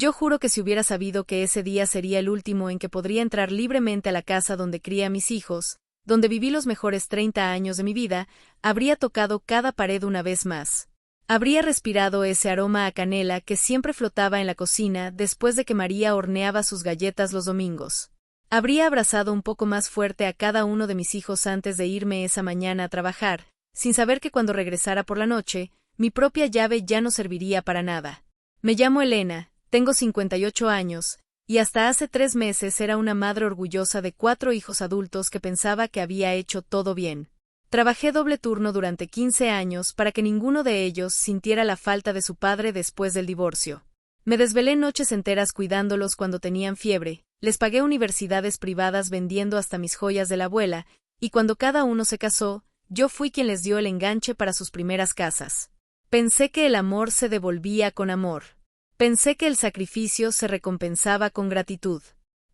Yo juro que si hubiera sabido que ese día sería el último en que podría entrar libremente a la casa donde crié a mis hijos, donde viví los mejores 30 años de mi vida, habría tocado cada pared una vez más. Habría respirado ese aroma a canela que siempre flotaba en la cocina después de que María horneaba sus galletas los domingos. Habría abrazado un poco más fuerte a cada uno de mis hijos antes de irme esa mañana a trabajar, sin saber que cuando regresara por la noche, mi propia llave ya no serviría para nada. Me llamo Elena, tengo 58 años, y hasta hace 3 meses era una madre orgullosa de 4 hijos adultos que pensaba que había hecho todo bien. Trabajé doble turno durante 15 años para que ninguno de ellos sintiera la falta de su padre después del divorcio. Me desvelé noches enteras cuidándolos cuando tenían fiebre, les pagué universidades privadas vendiendo hasta mis joyas de la abuela, y cuando cada uno se casó, yo fui quien les dio el enganche para sus primeras casas. Pensé que el amor se devolvía con amor. Pensé que el sacrificio se recompensaba con gratitud.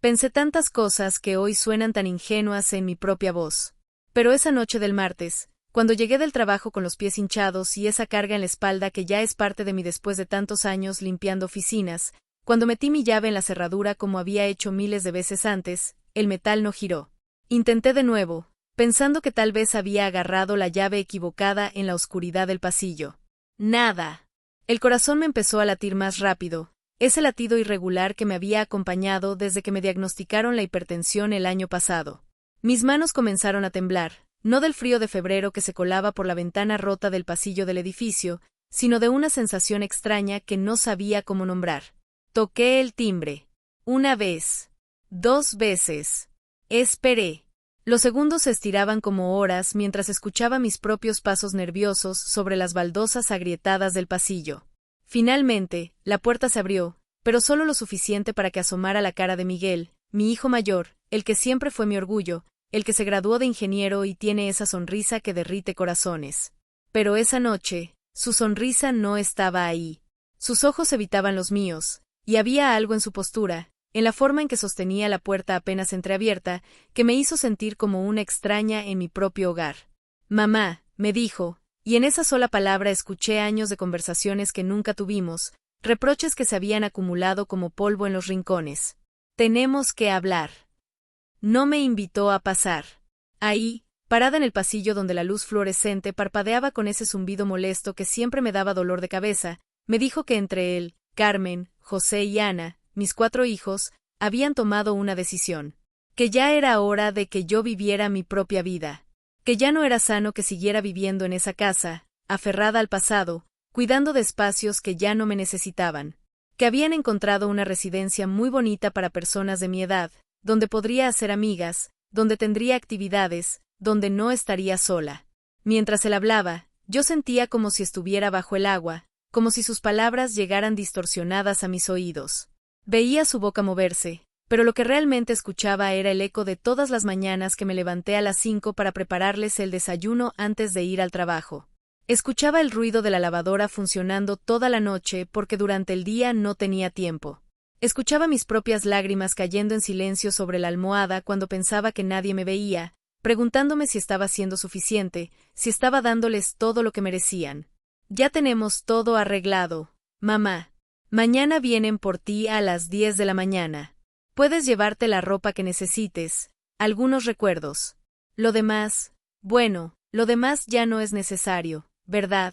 Pensé tantas cosas que hoy suenan tan ingenuas en mi propia voz. Pero esa noche del martes, cuando llegué del trabajo con los pies hinchados y esa carga en la espalda que ya es parte de mí después de tantos años limpiando oficinas, cuando metí mi llave en la cerradura como había hecho miles de veces antes, el metal no giró. Intenté de nuevo, pensando que tal vez había agarrado la llave equivocada en la oscuridad del pasillo. Nada. El corazón me empezó a latir más rápido, ese latido irregular que me había acompañado desde que me diagnosticaron la hipertensión el año pasado. Mis manos comenzaron a temblar, no del frío de febrero que se colaba por la ventana rota del pasillo del edificio, sino de una sensación extraña que no sabía cómo nombrar. Toqué el timbre. 1 vez. 2 veces. Esperé. Los segundos se estiraban como horas mientras escuchaba mis propios pasos nerviosos sobre las baldosas agrietadas del pasillo. Finalmente, la puerta se abrió, pero solo lo suficiente para que asomara la cara de Miguel, mi hijo mayor, el que siempre fue mi orgullo, el que se graduó de ingeniero y tiene esa sonrisa que derrite corazones. Pero esa noche, su sonrisa no estaba ahí. Sus ojos evitaban los míos, y había algo en su postura, en la forma en que sostenía la puerta apenas entreabierta, que me hizo sentir como una extraña en mi propio hogar. Mamá, me dijo, y en esa sola palabra escuché años de conversaciones que nunca tuvimos, reproches que se habían acumulado como polvo en los rincones. Tenemos que hablar. No me invitó a pasar. Ahí, parada en el pasillo donde la luz fluorescente parpadeaba con ese zumbido molesto que siempre me daba dolor de cabeza, me dijo que entre él, Carmen, José y Ana, mis 4 hijos, habían tomado una decisión. Que ya era hora de que yo viviera mi propia vida. Que ya no era sano que siguiera viviendo en esa casa, aferrada al pasado, cuidando de espacios que ya no me necesitaban. Que habían encontrado una residencia muy bonita para personas de mi edad, donde podría hacer amigas, donde tendría actividades, donde no estaría sola. Mientras él hablaba, yo sentía como si estuviera bajo el agua, como si sus palabras llegaran distorsionadas a mis oídos. Veía su boca moverse, pero lo que realmente escuchaba era el eco de todas las mañanas que me levanté a las 5 para prepararles el desayuno antes de ir al trabajo. Escuchaba el ruido de la lavadora funcionando toda la noche porque durante el día no tenía tiempo. Escuchaba mis propias lágrimas cayendo en silencio sobre la almohada cuando pensaba que nadie me veía, preguntándome si estaba siendo suficiente, si estaba dándoles todo lo que merecían. Ya tenemos todo arreglado, mamá. Mañana vienen por ti a las 10 de la mañana. Puedes llevarte la ropa que necesites, algunos recuerdos. Lo demás, bueno, lo demás ya no es necesario, ¿verdad?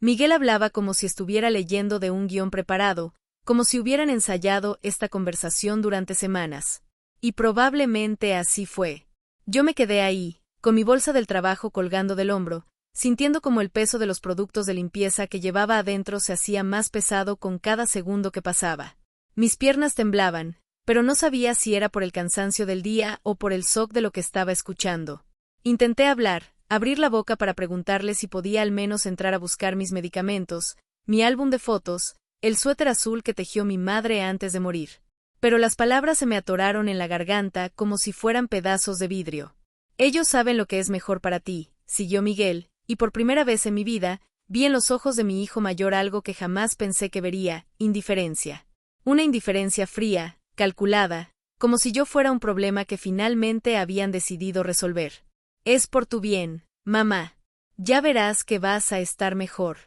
Miguel hablaba como si estuviera leyendo de un guión preparado, como si hubieran ensayado esta conversación durante semanas. Y probablemente así fue. Yo me quedé ahí, con mi bolsa del trabajo colgando del hombro, sintiendo como el peso de los productos de limpieza que llevaba adentro se hacía más pesado con cada segundo que pasaba. Mis piernas temblaban, pero no sabía si era por el cansancio del día o por el shock de lo que estaba escuchando. Intenté hablar, abrir la boca para preguntarle si podía al menos entrar a buscar mis medicamentos, mi álbum de fotos, el suéter azul que tejió mi madre antes de morir. Pero las palabras se me atoraron en la garganta como si fueran pedazos de vidrio. Ellos saben lo que es mejor para ti, siguió Miguel, y por primera vez en mi vida, vi en los ojos de mi hijo mayor algo que jamás pensé que vería, indiferencia. Una indiferencia fría, calculada, como si yo fuera un problema que finalmente habían decidido resolver. Es por tu bien, mamá. Ya verás que vas a estar mejor.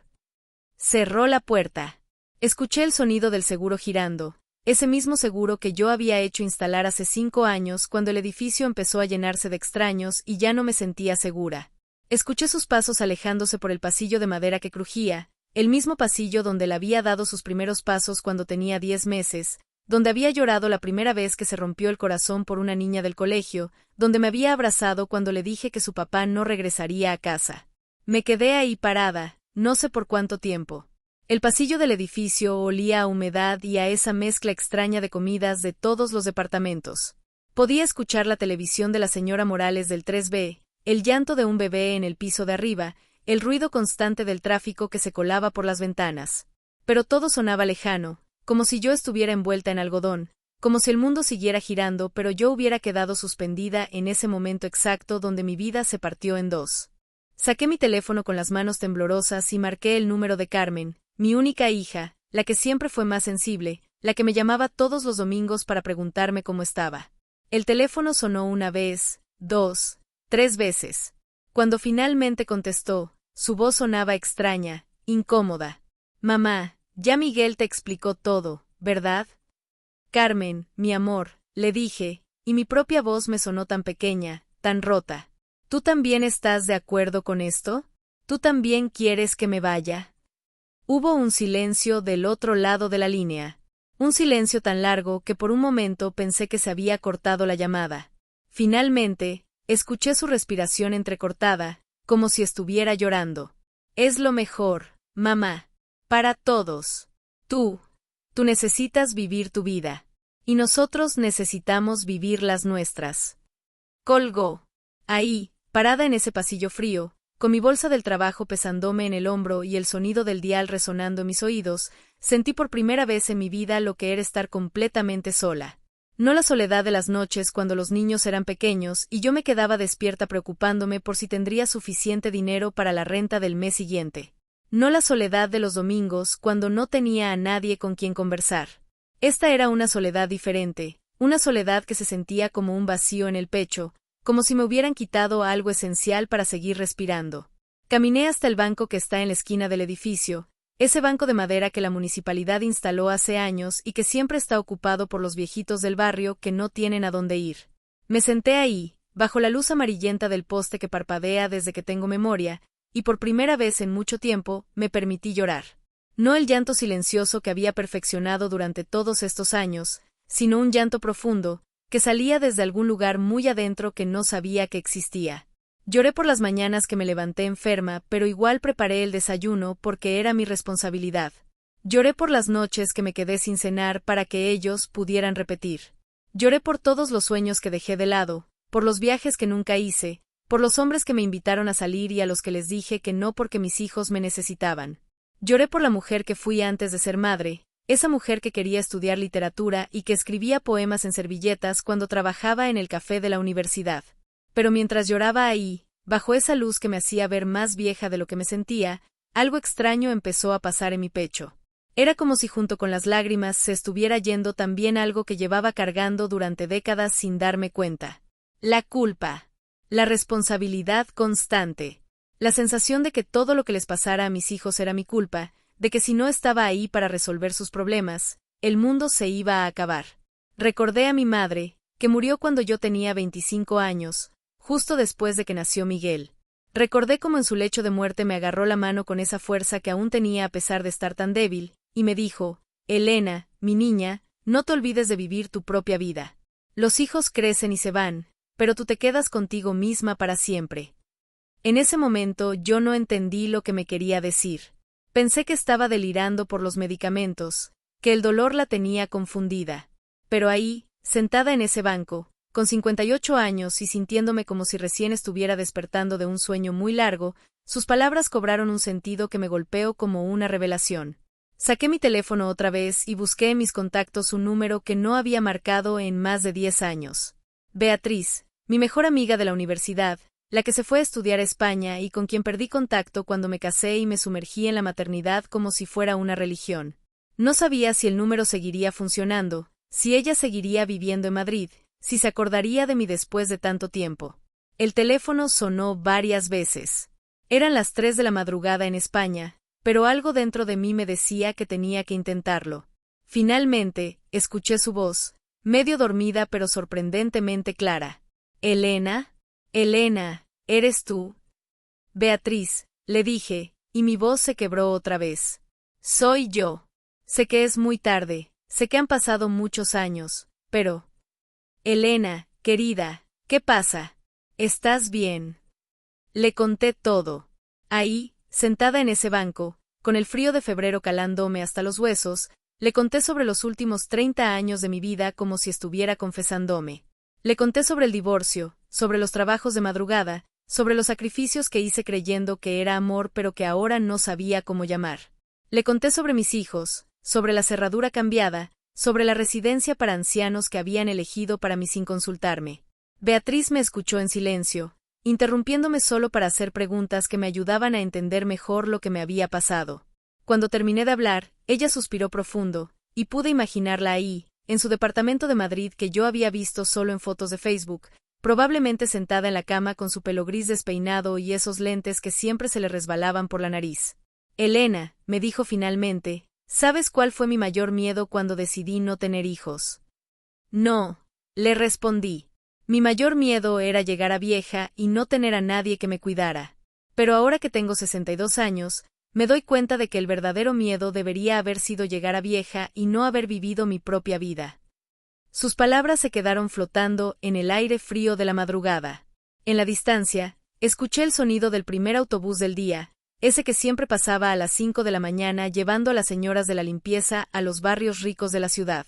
Cerró la puerta. Escuché el sonido del seguro girando, ese mismo seguro que yo había hecho instalar hace 5 años cuando el edificio empezó a llenarse de extraños y ya no me sentía segura. Escuché sus pasos alejándose por el pasillo de madera que crujía, el mismo pasillo donde él había dado sus primeros pasos cuando tenía 10 meses, donde había llorado la primera vez que se rompió el corazón por una niña del colegio, donde me había abrazado cuando le dije que su papá no regresaría a casa. Me quedé ahí parada, no sé por cuánto tiempo. El pasillo del edificio olía a humedad y a esa mezcla extraña de comidas de todos los departamentos. Podía escuchar la televisión de la señora Morales del 3B, el llanto de un bebé en el piso de arriba, el ruido constante del tráfico que se colaba por las ventanas. Pero todo sonaba lejano, como si yo estuviera envuelta en algodón, como si el mundo siguiera girando pero yo hubiera quedado suspendida en ese momento exacto donde mi vida se partió en dos. Saqué mi teléfono con las manos temblorosas y marqué el número de Carmen, mi única hija, la que siempre fue más sensible, la que me llamaba todos los domingos para preguntarme cómo estaba. El teléfono sonó una vez, 2, 3 veces. Cuando finalmente contestó, su voz sonaba extraña, incómoda. Mamá, ya Miguel te explicó todo, ¿verdad? Carmen, mi amor, le dije, y mi propia voz me sonó tan pequeña, tan rota. ¿Tú también estás de acuerdo con esto? ¿Tú también quieres que me vaya? Hubo un silencio del otro lado de la línea. Un silencio tan largo que por un momento pensé que se había cortado la llamada. Finalmente, escuché su respiración entrecortada, como si estuviera llorando. Es lo mejor, mamá. Para todos. Tú necesitas vivir tu vida. Y nosotros necesitamos vivir las nuestras. Colgó. Ahí, parada en ese pasillo frío, con mi bolsa del trabajo pesándome en el hombro y el sonido del dial resonando en mis oídos, sentí por primera vez en mi vida lo que era estar completamente sola. No la soledad de las noches cuando los niños eran pequeños y yo me quedaba despierta preocupándome por si tendría suficiente dinero para la renta del mes siguiente. No la soledad de los domingos cuando no tenía a nadie con quien conversar. Esta era una soledad diferente, una soledad que se sentía como un vacío en el pecho, como si me hubieran quitado algo esencial para seguir respirando. Caminé hasta el banco que está en la esquina del edificio, ese banco de madera que la municipalidad instaló hace años y que siempre está ocupado por los viejitos del barrio que no tienen a dónde ir. Me senté ahí, bajo la luz amarillenta del poste que parpadea desde que tengo memoria, y por primera vez en mucho tiempo me permití llorar. No el llanto silencioso que había perfeccionado durante todos estos años, sino un llanto profundo, que salía desde algún lugar muy adentro que no sabía que existía. Lloré por las mañanas que me levanté enferma, pero igual preparé el desayuno porque era mi responsabilidad. Lloré por las noches que me quedé sin cenar para que ellos pudieran repetir. Lloré por todos los sueños que dejé de lado, por los viajes que nunca hice, por los hombres que me invitaron a salir y a los que les dije que no porque mis hijos me necesitaban. Lloré por la mujer que fui antes de ser madre, esa mujer que quería estudiar literatura y que escribía poemas en servilletas cuando trabajaba en el café de la universidad. Pero mientras lloraba ahí, bajo esa luz que me hacía ver más vieja de lo que me sentía, algo extraño empezó a pasar en mi pecho. Era como si junto con las lágrimas se estuviera yendo también algo que llevaba cargando durante décadas sin darme cuenta. La culpa. La responsabilidad constante. La sensación de que todo lo que les pasara a mis hijos era mi culpa, de que si no estaba ahí para resolver sus problemas, el mundo se iba a acabar. Recordé a mi madre, que murió cuando yo tenía 25 años, justo después de que nació Miguel. Recordé cómo en su lecho de muerte me agarró la mano con esa fuerza que aún tenía a pesar de estar tan débil, y me dijo, Elena, mi niña, no te olvides de vivir tu propia vida. Los hijos crecen y se van, pero tú te quedas contigo misma para siempre. En ese momento yo no entendí lo que me quería decir. Pensé que estaba delirando por los medicamentos, que el dolor la tenía confundida. Pero ahí, sentada en ese banco, con 58 años y sintiéndome como si recién estuviera despertando de un sueño muy largo, sus palabras cobraron un sentido que me golpeó como una revelación. Saqué mi teléfono otra vez y busqué en mis contactos un número que no había marcado en más de 10 años. Beatriz, mi mejor amiga de la universidad, la que se fue a estudiar a España y con quien perdí contacto cuando me casé y me sumergí en la maternidad como si fuera una religión. No sabía si el número seguiría funcionando, si ella seguiría viviendo en Madrid, si se acordaría de mí después de tanto tiempo. El teléfono sonó varias veces. Eran las 3 de la madrugada en España, pero algo dentro de mí me decía que tenía que intentarlo. Finalmente, escuché su voz, medio dormida pero sorprendentemente clara. «Elena, Elena, ¿eres tú?» «Beatriz», le dije, y mi voz se quebró otra vez. «Soy yo. Sé que es muy tarde, sé que han pasado muchos años, pero…» «Elena, querida, ¿qué pasa? ¿Estás bien?» Le conté todo. Ahí, sentada en ese banco, con el frío de febrero calándome hasta los huesos, le conté sobre los últimos 30 años de mi vida como si estuviera confesándome. Le conté sobre el divorcio, sobre los trabajos de madrugada, sobre los sacrificios que hice creyendo que era amor pero que ahora no sabía cómo llamar. Le conté sobre mis hijos, sobre la cerradura cambiada, sobre la residencia para ancianos que habían elegido para mí sin consultarme. Beatriz me escuchó en silencio, interrumpiéndome solo para hacer preguntas que me ayudaban a entender mejor lo que me había pasado. Cuando terminé de hablar, ella suspiró profundo, y pude imaginarla ahí, en su departamento de Madrid que yo había visto solo en fotos de Facebook, probablemente sentada en la cama con su pelo gris despeinado y esos lentes que siempre se le resbalaban por la nariz. «Elena», me dijo finalmente, «¿sabes cuál fue mi mayor miedo cuando decidí no tener hijos?» «No», le respondí. Mi mayor miedo era llegar a vieja y no tener a nadie que me cuidara. Pero ahora que tengo 62 años, me doy cuenta de que el verdadero miedo debería haber sido llegar a vieja y no haber vivido mi propia vida. Sus palabras se quedaron flotando en el aire frío de la madrugada. En la distancia, escuché el sonido del primer autobús del día, ese que siempre pasaba a las 5 de la mañana llevando a las señoras de la limpieza a los barrios ricos de la ciudad.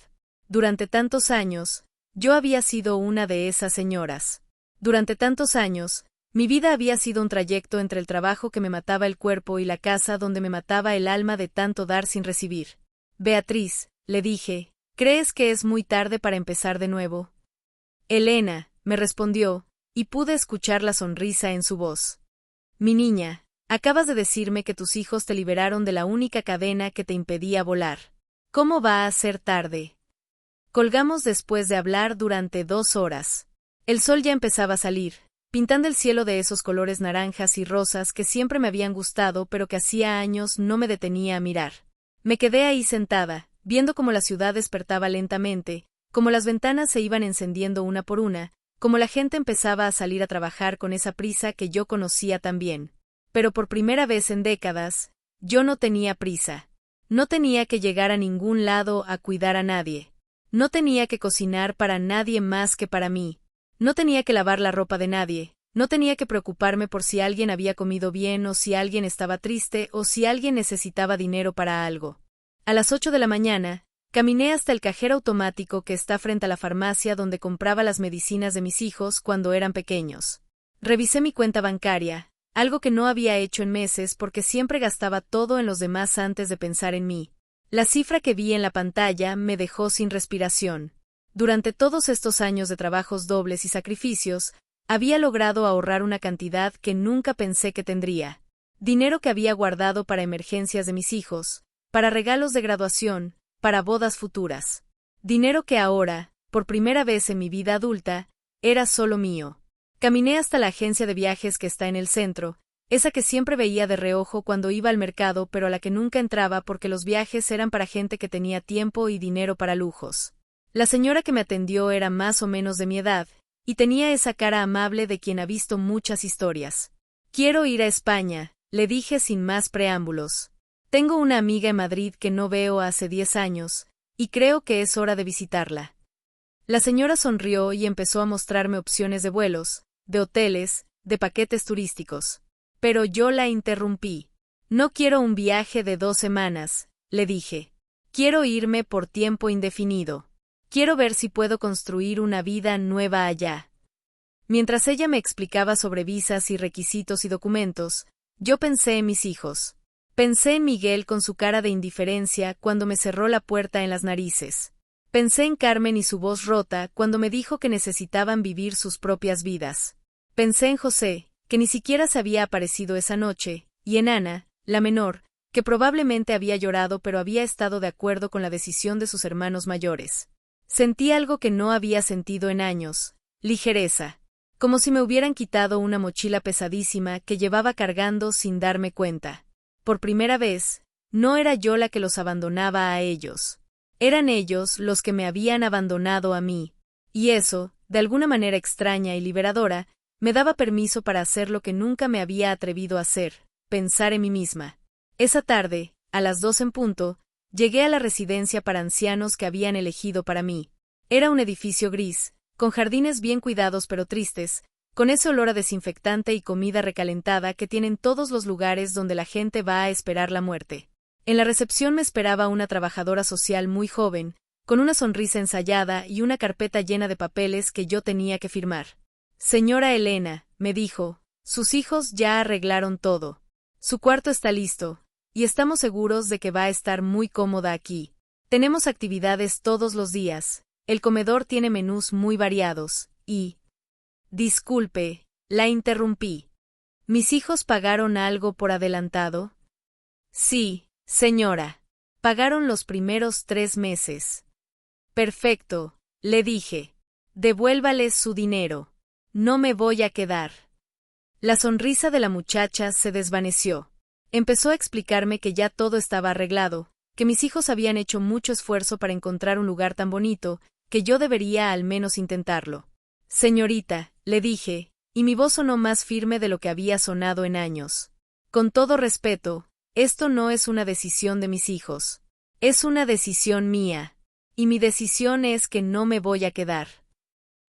Durante tantos años, yo había sido una de esas señoras. Durante tantos años, mi vida había sido un trayecto entre el trabajo que me mataba el cuerpo y la casa donde me mataba el alma de tanto dar sin recibir. «Beatriz», le dije, «¿crees que es muy tarde para empezar de nuevo?» «Elena», me respondió, y pude escuchar la sonrisa en su voz. «Mi niña, acabas de decirme que tus hijos te liberaron de la única cadena que te impedía volar. ¿Cómo va a ser tarde?» Colgamos después de hablar durante 2 horas. El sol ya empezaba a salir, pintando el cielo de esos colores naranjas y rosas que siempre me habían gustado pero que hacía años no me detenía a mirar. Me quedé ahí sentada, viendo cómo la ciudad despertaba lentamente, cómo las ventanas se iban encendiendo una por una, cómo la gente empezaba a salir a trabajar con esa prisa que yo conocía tan bien. Pero por primera vez en décadas, yo no tenía prisa. No tenía que llegar a ningún lado a cuidar a nadie. No tenía que cocinar para nadie más que para mí. No tenía que lavar la ropa de nadie. No tenía que preocuparme por si alguien había comido bien o si alguien estaba triste o si alguien necesitaba dinero para algo. A las 8 de la mañana, caminé hasta el cajero automático que está frente a la farmacia donde compraba las medicinas de mis hijos cuando eran pequeños. Revisé mi cuenta bancaria, algo que no había hecho en meses porque siempre gastaba todo en los demás antes de pensar en mí. La cifra que vi en la pantalla me dejó sin respiración. Durante todos estos años de trabajos dobles y sacrificios, había logrado ahorrar una cantidad que nunca pensé que tendría. Dinero que había guardado para emergencias de mis hijos, para regalos de graduación, para bodas futuras. Dinero que ahora, por primera vez en mi vida adulta, era solo mío. Caminé hasta la agencia de viajes que está en el centro, esa que siempre veía de reojo cuando iba al mercado pero a la que nunca entraba porque los viajes eran para gente que tenía tiempo y dinero para lujos. La señora que me atendió era más o menos de mi edad, y tenía esa cara amable de quien ha visto muchas historias. «Quiero ir a España», le dije sin más preámbulos. «Tengo una amiga en Madrid que no veo hace 10 años, y creo que es hora de visitarla». La señora sonrió y empezó a mostrarme opciones de vuelos, de hoteles, de paquetes turísticos. Pero yo la interrumpí. «No quiero un viaje de 2 semanas», le dije. «Quiero irme por tiempo indefinido. Quiero ver si puedo construir una vida nueva allá». Mientras ella me explicaba sobre visas y requisitos y documentos, yo pensé en mis hijos. Pensé en Miguel con su cara de indiferencia cuando me cerró la puerta en las narices. Pensé en Carmen y su voz rota cuando me dijo que necesitaban vivir sus propias vidas. Pensé en José, que ni siquiera se había aparecido esa noche, y en Ana, la menor, que probablemente había llorado pero había estado de acuerdo con la decisión de sus hermanos mayores. Sentí algo que no había sentido en años, ligereza, como si me hubieran quitado una mochila pesadísima que llevaba cargando sin darme cuenta. Por primera vez, no era yo la que los abandonaba a ellos. Eran ellos los que me habían abandonado a mí. Y eso, de alguna manera extraña y liberadora, me daba permiso para hacer lo que nunca me había atrevido a hacer, pensar en mí misma. Esa tarde, a las 2 en punto, llegué a la residencia para ancianos que habían elegido para mí. Era un edificio gris, con jardines bien cuidados pero tristes, con ese olor a desinfectante y comida recalentada que tienen todos los lugares donde la gente va a esperar la muerte. En la recepción me esperaba una trabajadora social muy joven, con una sonrisa ensayada y una carpeta llena de papeles que yo tenía que firmar. Señora Elena, me dijo, sus hijos ya arreglaron todo. Su cuarto está listo, y estamos seguros de que va a estar muy cómoda aquí. Tenemos actividades todos los días, el comedor tiene menús muy variados, y... Disculpe, la interrumpí. ¿Mis hijos pagaron algo por adelantado? Sí, señora. Pagaron los primeros 3 meses. Perfecto, le dije. Devuélvales su dinero. No me voy a quedar. La sonrisa de la muchacha se desvaneció. Empezó a explicarme que ya todo estaba arreglado, que mis hijos habían hecho mucho esfuerzo para encontrar un lugar tan bonito, que yo debería al menos intentarlo. Señorita, le dije, y mi voz sonó más firme de lo que había sonado en años. Con todo respeto, esto no es una decisión de mis hijos. Es una decisión mía. Y mi decisión es que no me voy a quedar.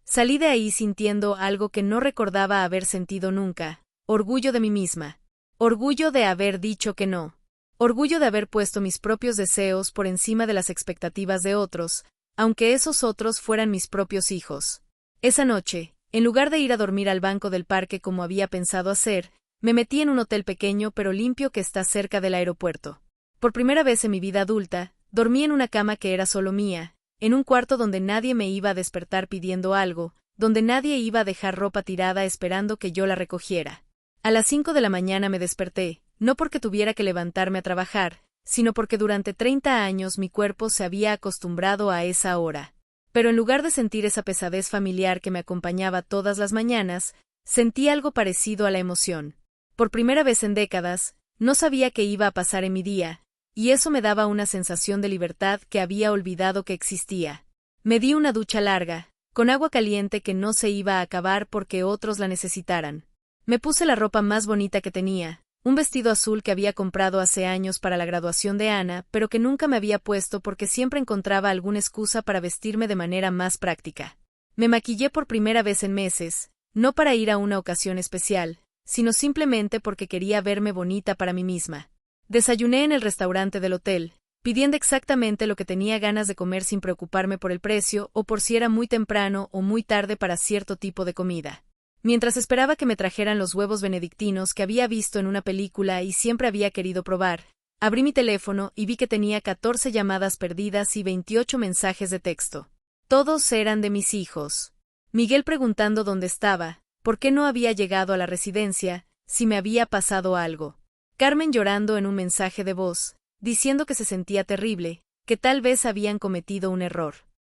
Salí de ahí sintiendo algo que no recordaba haber sentido nunca, orgullo de mí misma. Orgullo de haber dicho que no. Orgullo de haber puesto mis propios deseos por encima de las expectativas de otros, aunque esos otros fueran mis propios hijos. Esa noche, en lugar de ir a dormir al banco del parque como había pensado hacer, me metí en un hotel pequeño pero limpio que está cerca del aeropuerto. Por primera vez en mi vida adulta, dormí en una cama que era solo mía, en un cuarto donde nadie me iba a despertar pidiendo algo, donde nadie iba a dejar ropa tirada esperando que yo la recogiera. A las 5 de la mañana me desperté, no porque tuviera que levantarme a trabajar, sino porque durante 30 años mi cuerpo se había acostumbrado a esa hora. Pero en lugar de sentir esa pesadez familiar que me acompañaba todas las mañanas, sentí algo parecido a la emoción. Por primera vez en décadas, no sabía qué iba a pasar en mi día, y eso me daba una sensación de libertad que había olvidado que existía. Me di una ducha larga, con agua caliente que no se iba a acabar porque otros la necesitaran. Me puse la ropa más bonita que tenía, un vestido azul que había comprado hace años para la graduación de Ana, pero que nunca me había puesto porque siempre encontraba alguna excusa para vestirme de manera más práctica. Me maquillé por primera vez en meses, no para ir a una ocasión especial, sino simplemente porque quería verme bonita para mí misma. Desayuné en el restaurante del hotel, pidiendo exactamente lo que tenía ganas de comer sin preocuparme por el precio o por si era muy temprano o muy tarde para cierto tipo de comida. Mientras esperaba que me trajeran los huevos benedictinos que había visto en una película y siempre había querido probar, abrí mi teléfono y vi que tenía 14 llamadas perdidas y 28 mensajes de texto. Todos eran de mis hijos. Miguel preguntando dónde estaba, por qué no había llegado a la residencia, si me había pasado algo. Carmen llorando en un mensaje de voz, diciendo que se sentía terrible, que tal vez habían cometido un error.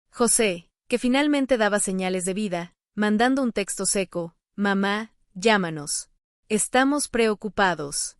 José, que finalmente daba señales de vida, mandando un texto seco: mamá, llámanos. Estamos preocupados.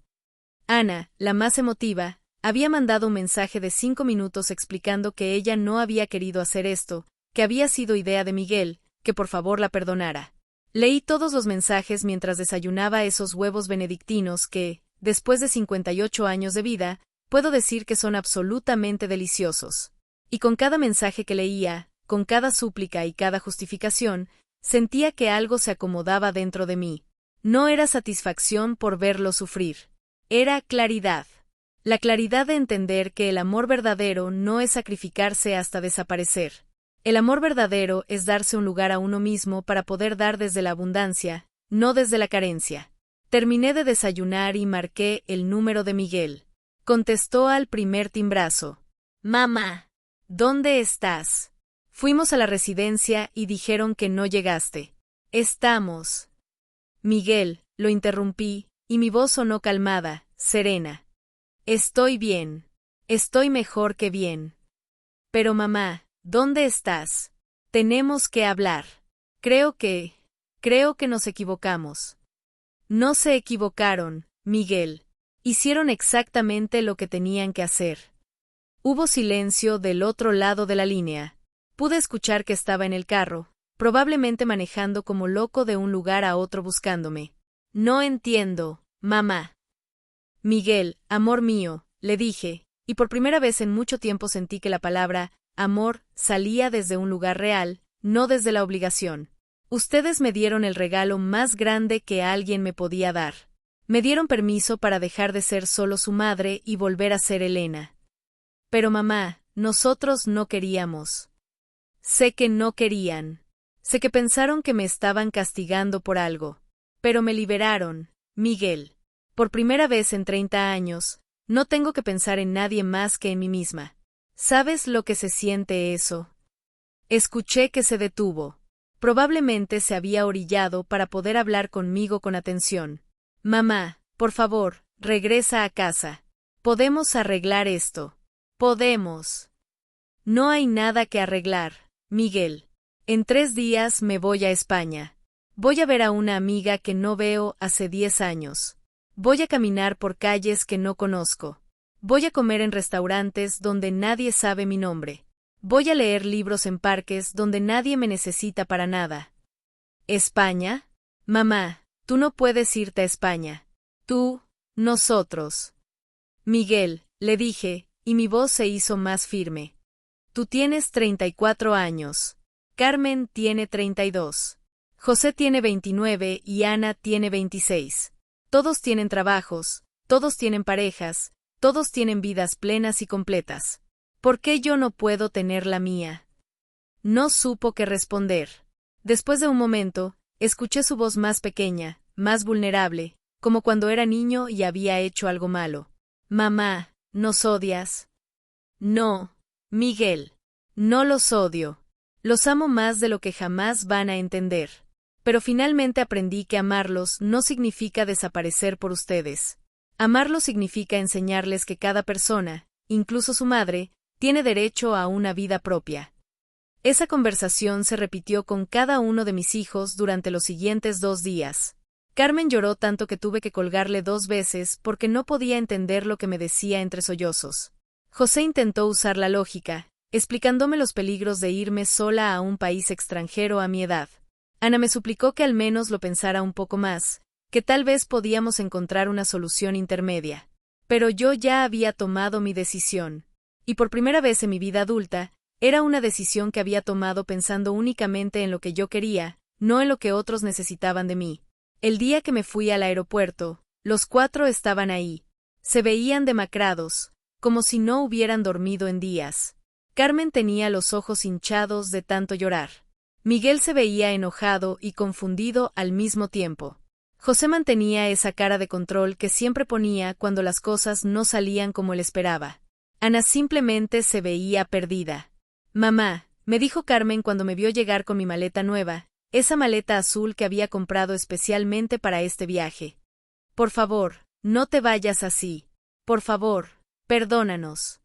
Ana, la más emotiva, había mandado un mensaje de 5 minutos explicando que ella no había querido hacer esto, que había sido idea de Miguel, que por favor la perdonara. Leí todos los mensajes mientras desayunaba esos huevos benedictinos que, después de 58 años de vida, puedo decir que son absolutamente deliciosos. Y con cada mensaje que leía, con cada súplica y cada justificación, sentía que algo se acomodaba dentro de mí. No era satisfacción por verlo sufrir. Era claridad. La claridad de entender que el amor verdadero no es sacrificarse hasta desaparecer. El amor verdadero es darse un lugar a uno mismo para poder dar desde la abundancia, no desde la carencia. Terminé de desayunar y marqué el número de Miguel. Contestó al primer timbrazo. Mamá, ¿dónde estás? Fuimos a la residencia y dijeron que no llegaste. Estamos. Miguel, lo interrumpí, y mi voz sonó calmada, serena. Estoy bien. Estoy mejor que bien. Pero mamá, ¿dónde estás? Tenemos que hablar. Creo que nos equivocamos. No se equivocaron, Miguel. Hicieron exactamente lo que tenían que hacer. Hubo silencio del otro lado de la línea. Pude escuchar que estaba en el carro, probablemente manejando como loco de un lugar a otro buscándome. No entiendo, mamá. Miguel, amor mío, le dije, y por primera vez en mucho tiempo sentí que la palabra amor salía desde un lugar real, no desde la obligación. Ustedes me dieron el regalo más grande que alguien me podía dar. Me dieron permiso para dejar de ser solo su madre y volver a ser Elena. Pero mamá, nosotros no queríamos. Sé que no querían. Sé que pensaron que me estaban castigando por algo. Pero me liberaron, Miguel. Por primera vez en 30 años, no tengo que pensar en nadie más que en mí misma. ¿Sabes lo que se siente eso? Escuché que se detuvo. Probablemente se había orillado para poder hablar conmigo con atención. Mamá, por favor, regresa a casa. Podemos arreglar esto. Podemos. No hay nada que arreglar, Miguel. En 3 días me voy a España. Voy a ver a una amiga que no veo hace 10 años. Voy a caminar por calles que no conozco. Voy a comer en restaurantes donde nadie sabe mi nombre. Voy a leer libros en parques donde nadie me necesita para nada. ¿España? Mamá, tú no puedes irte a España. Tú, nosotros. Miguel, le dije, y mi voz se hizo más firme. Tú tienes 34 años. Carmen tiene 32. José tiene 29 y Ana tiene 26. Todos tienen trabajos, todos tienen parejas, todos tienen vidas plenas y completas. ¿Por qué yo no puedo tener la mía? No supo qué responder. Después de un momento, escuché su voz más pequeña, más vulnerable, como cuando era niño y había hecho algo malo. Mamá, ¿nos odias? No, Miguel. No los odio. Los amo más de lo que jamás van a entender. Pero finalmente aprendí que amarlos no significa desaparecer por ustedes. Amarlos significa enseñarles que cada persona, incluso su madre, tiene derecho a una vida propia. Esa conversación se repitió con cada uno de mis hijos durante los siguientes 2 días. Carmen lloró tanto que tuve que colgarle 2 veces porque no podía entender lo que me decía entre sollozos. José intentó usar la lógica, explicándome los peligros de irme sola a un país extranjero a mi edad. Ana me suplicó que al menos lo pensara un poco más, que tal vez podíamos encontrar una solución intermedia. Pero yo ya había tomado mi decisión. Y por primera vez en mi vida adulta, era una decisión que había tomado pensando únicamente en lo que yo quería, no en lo que otros necesitaban de mí. El día que me fui al aeropuerto, los 4 estaban ahí. Se veían demacrados, como si no hubieran dormido en días. Carmen tenía los ojos hinchados de tanto llorar. Miguel se veía enojado y confundido al mismo tiempo. José mantenía esa cara de control que siempre ponía cuando las cosas no salían como él esperaba. Ana simplemente se veía perdida. Mamá, me dijo Carmen cuando me vio llegar con mi maleta nueva, esa maleta azul que había comprado especialmente para este viaje. Por favor, no te vayas así. Por favor, perdónanos.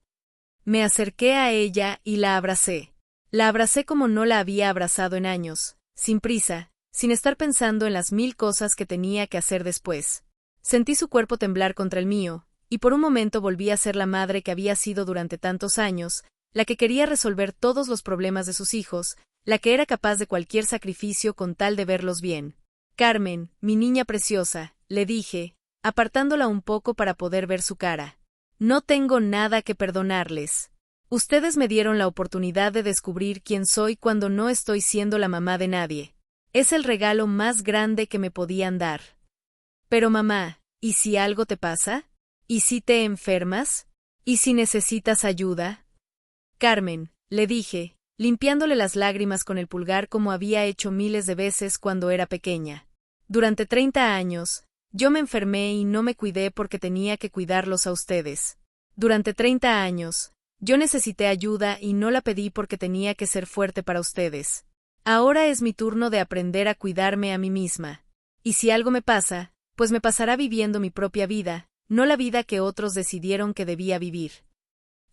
Me acerqué a ella y la abracé. La abracé como no la había abrazado en años, sin prisa, sin estar pensando en las 1000 cosas que tenía que hacer después. Sentí su cuerpo temblar contra el mío, y por un momento volví a ser la madre que había sido durante tantos años, la que quería resolver todos los problemas de sus hijos, la que era capaz de cualquier sacrificio con tal de verlos bien. Carmen, mi niña preciosa, le dije, apartándola un poco para poder ver su cara. No tengo nada que perdonarles. Ustedes me dieron la oportunidad de descubrir quién soy cuando no estoy siendo la mamá de nadie. Es el regalo más grande que me podían dar. Pero mamá, ¿y si algo te pasa? ¿Y si te enfermas? ¿Y si necesitas ayuda? Carmen, le dije, limpiándole las lágrimas con el pulgar como había hecho miles de veces cuando era pequeña. Durante 30 años, yo me enfermé y no me cuidé porque tenía que cuidarlos a ustedes. Durante 30 años, yo necesité ayuda y no la pedí porque tenía que ser fuerte para ustedes. Ahora es mi turno de aprender a cuidarme a mí misma. Y si algo me pasa, pues me pasará viviendo mi propia vida, no la vida que otros decidieron que debía vivir.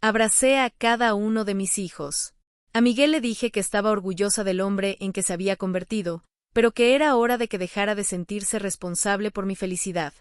Abracé a cada uno de mis hijos. A Miguel le dije que estaba orgullosa del hombre en que se había convertido, pero que era hora de que dejara de sentirse responsable por mi felicidad.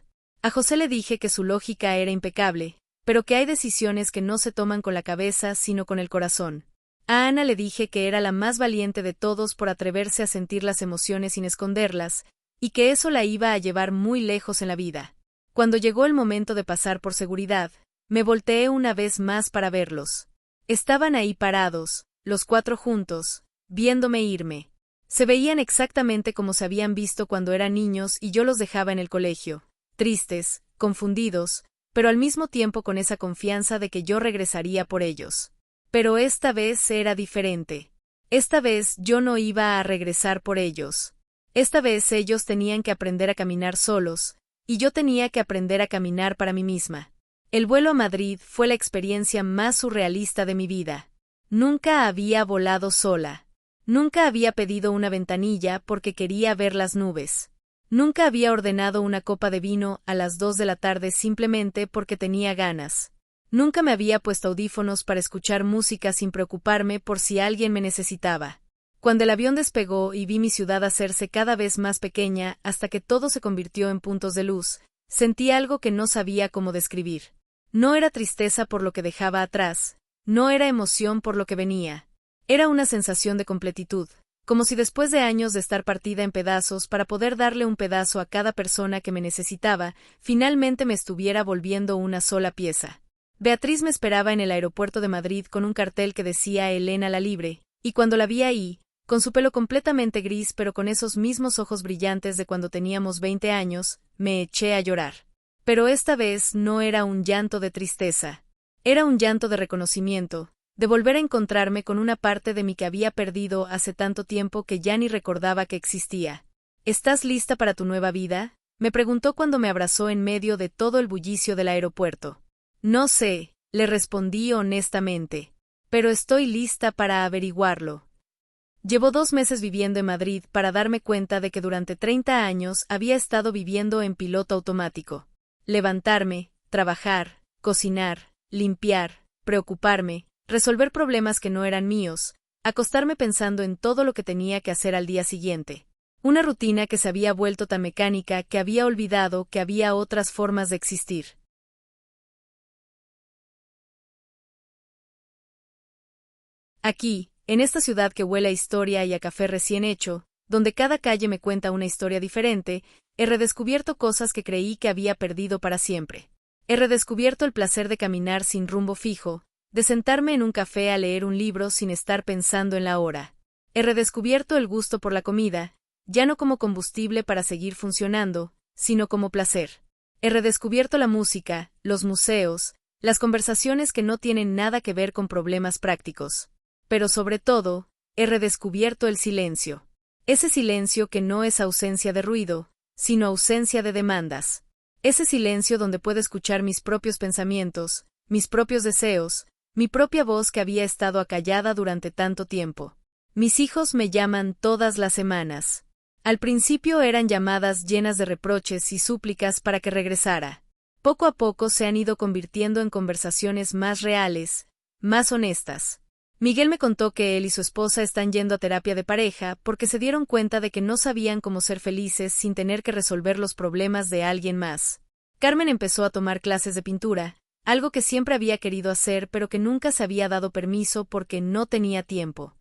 A José le dije que su lógica era impecable, pero que hay decisiones que no se toman con la cabeza sino con el corazón. A Ana le dije que era la más valiente de todos por atreverse a sentir las emociones sin esconderlas, y que eso la iba a llevar muy lejos en la vida. Cuando llegó el momento de pasar por seguridad, me volteé una vez más para verlos. Estaban ahí parados, los 4 juntos, viéndome irme. Se veían exactamente como se habían visto cuando eran niños y yo los dejaba en el colegio, tristes, confundidos, pero al mismo tiempo con esa confianza de que yo regresaría por ellos. Pero esta vez era diferente. Esta vez yo no iba a regresar por ellos. Esta vez ellos tenían que aprender a caminar solos, y yo tenía que aprender a caminar para mí misma. El vuelo a Madrid fue la experiencia más surrealista de mi vida. Nunca había volado sola. Nunca había pedido una ventanilla porque quería ver las nubes. Nunca había ordenado una copa de vino a las 2 de la tarde simplemente porque tenía ganas. Nunca me había puesto audífonos para escuchar música sin preocuparme por si alguien me necesitaba. Cuando el avión despegó y vi mi ciudad hacerse cada vez más pequeña hasta que todo se convirtió en puntos de luz, sentí algo que no sabía cómo describir. No era tristeza por lo que dejaba atrás, no era emoción por lo que venía. Era una sensación de completitud, como si después de años de estar partida en pedazos para poder darle un pedazo a cada persona que me necesitaba, finalmente me estuviera volviendo una sola pieza. Beatriz me esperaba en el aeropuerto de Madrid con un cartel que decía Elena la Libre, y cuando la vi ahí, con su pelo completamente gris pero con esos mismos ojos brillantes de cuando teníamos 20 años, me eché a llorar. Pero esta vez no era un llanto de tristeza. Era un llanto de reconocimiento, de volver a encontrarme con una parte de mí que había perdido hace tanto tiempo que ya ni recordaba que existía. ¿Estás lista para tu nueva vida?, me preguntó cuando me abrazó en medio de todo el bullicio del aeropuerto. No sé, le respondí honestamente, pero estoy lista para averiguarlo. Llevo 2 meses viviendo en Madrid para darme cuenta de que durante 30 años había estado viviendo en piloto automático. Levantarme, trabajar, cocinar, limpiar, preocuparme, resolver problemas que no eran míos, acostarme pensando en todo lo que tenía que hacer al día siguiente. Una rutina que se había vuelto tan mecánica que había olvidado que había otras formas de existir. Aquí, en esta ciudad que huele a historia y a café recién hecho, donde cada calle me cuenta una historia diferente, he redescubierto cosas que creí que había perdido para siempre. He redescubierto el placer de caminar sin rumbo fijo, de sentarme en un café a leer un libro sin estar pensando en la hora. He redescubierto el gusto por la comida, ya no como combustible para seguir funcionando, sino como placer. He redescubierto la música, los museos, las conversaciones que no tienen nada que ver con problemas prácticos. Pero sobre todo, he redescubierto el silencio. Ese silencio que no es ausencia de ruido, sino ausencia de demandas. Ese silencio donde puedo escuchar mis propios pensamientos, mis propios deseos, mi propia voz que había estado acallada durante tanto tiempo. Mis hijos me llaman todas las semanas. Al principio eran llamadas llenas de reproches y súplicas para que regresara. Poco a poco se han ido convirtiendo en conversaciones más reales, más honestas. Miguel me contó que él y su esposa están yendo a terapia de pareja porque se dieron cuenta de que no sabían cómo ser felices sin tener que resolver los problemas de alguien más. Carmen empezó a tomar clases de pintura, algo que siempre había querido hacer pero que nunca se había dado permiso porque no tenía tiempo.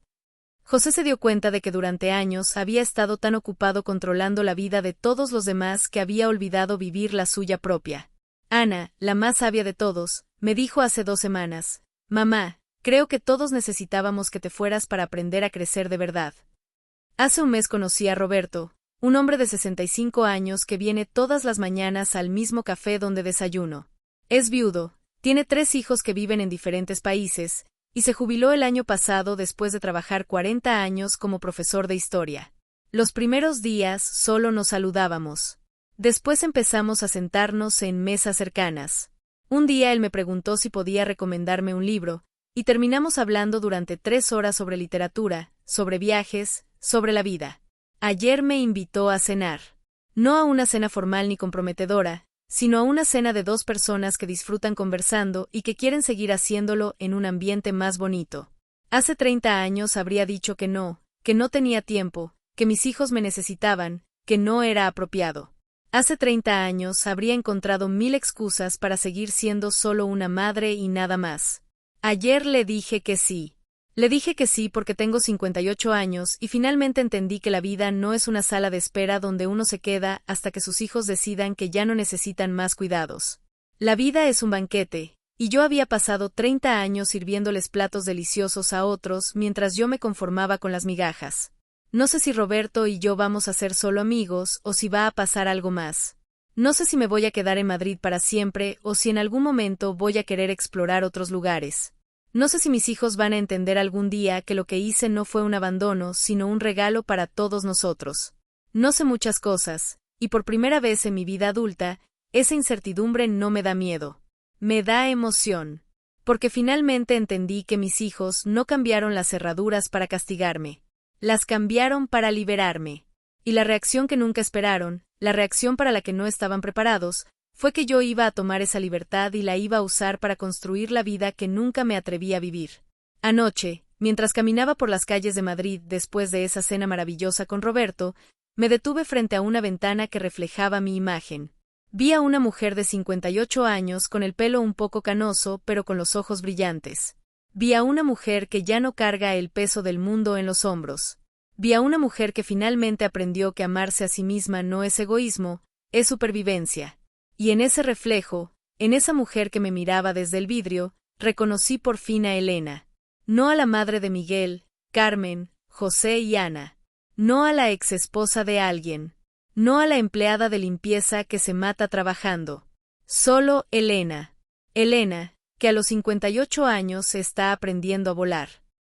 José se dio cuenta de que durante años había estado tan ocupado controlando la vida de todos los demás que había olvidado vivir la suya propia. Ana, la más sabia de todos, me dijo hace 2 semanas, «Mamá, creo que todos necesitábamos que te fueras para aprender a crecer de verdad». Hace un mes conocí a Roberto, un hombre de 65 años que viene todas las mañanas al mismo café donde desayuno. Es viudo, tiene 3 hijos que viven en diferentes países, y se jubiló el año pasado después de trabajar 40 años como profesor de historia. Los primeros días solo nos saludábamos. Después empezamos a sentarnos en mesas cercanas. Un día él me preguntó si podía recomendarme un libro, y terminamos hablando durante 3 horas sobre literatura, sobre viajes, sobre la vida. Ayer me invitó a cenar. No a una cena formal ni comprometedora, sino a una cena de 2 personas que disfrutan conversando y que quieren seguir haciéndolo en un ambiente más bonito. Hace 30 años habría dicho que no tenía tiempo, que mis hijos me necesitaban, que no era apropiado. Hace 30 años habría encontrado 1000 excusas para seguir siendo solo una madre y nada más. Ayer le dije que sí. Le dije que sí porque tengo 58 años y finalmente entendí que la vida no es una sala de espera donde uno se queda hasta que sus hijos decidan que ya no necesitan más cuidados. La vida es un banquete, y yo había pasado 30 años sirviéndoles platos deliciosos a otros mientras yo me conformaba con las migajas. No sé si Roberto y yo vamos a ser solo amigos o si va a pasar algo más. No sé si me voy a quedar en Madrid para siempre o si en algún momento voy a querer explorar otros lugares. No sé si mis hijos van a entender algún día que lo que hice no fue un abandono, sino un regalo para todos nosotros. No sé muchas cosas, y por primera vez en mi vida adulta, esa incertidumbre no me da miedo. Me da emoción. Porque finalmente entendí que mis hijos no cambiaron las cerraduras para castigarme. Las cambiaron para liberarme. Y la reacción que nunca esperaron, la reacción para la que no estaban preparados, fue que yo iba a tomar esa libertad y la iba a usar para construir la vida que nunca me atreví a vivir. Anoche, mientras caminaba por las calles de Madrid después de esa cena maravillosa con Roberto, me detuve frente a una ventana que reflejaba mi imagen. Vi a una mujer de 58 años con el pelo un poco canoso pero con los ojos brillantes. Vi a una mujer que ya no carga el peso del mundo en los hombros. Vi a una mujer que finalmente aprendió que amarse a sí misma no es egoísmo, es supervivencia. Y en ese reflejo, en esa mujer que me miraba desde el vidrio, reconocí por fin a Elena. No a la madre de Miguel, Carmen, José y Ana. No a la exesposa de alguien. No a la empleada de limpieza que se mata trabajando. Solo Elena. Elena, que a los 58 años está aprendiendo a volar.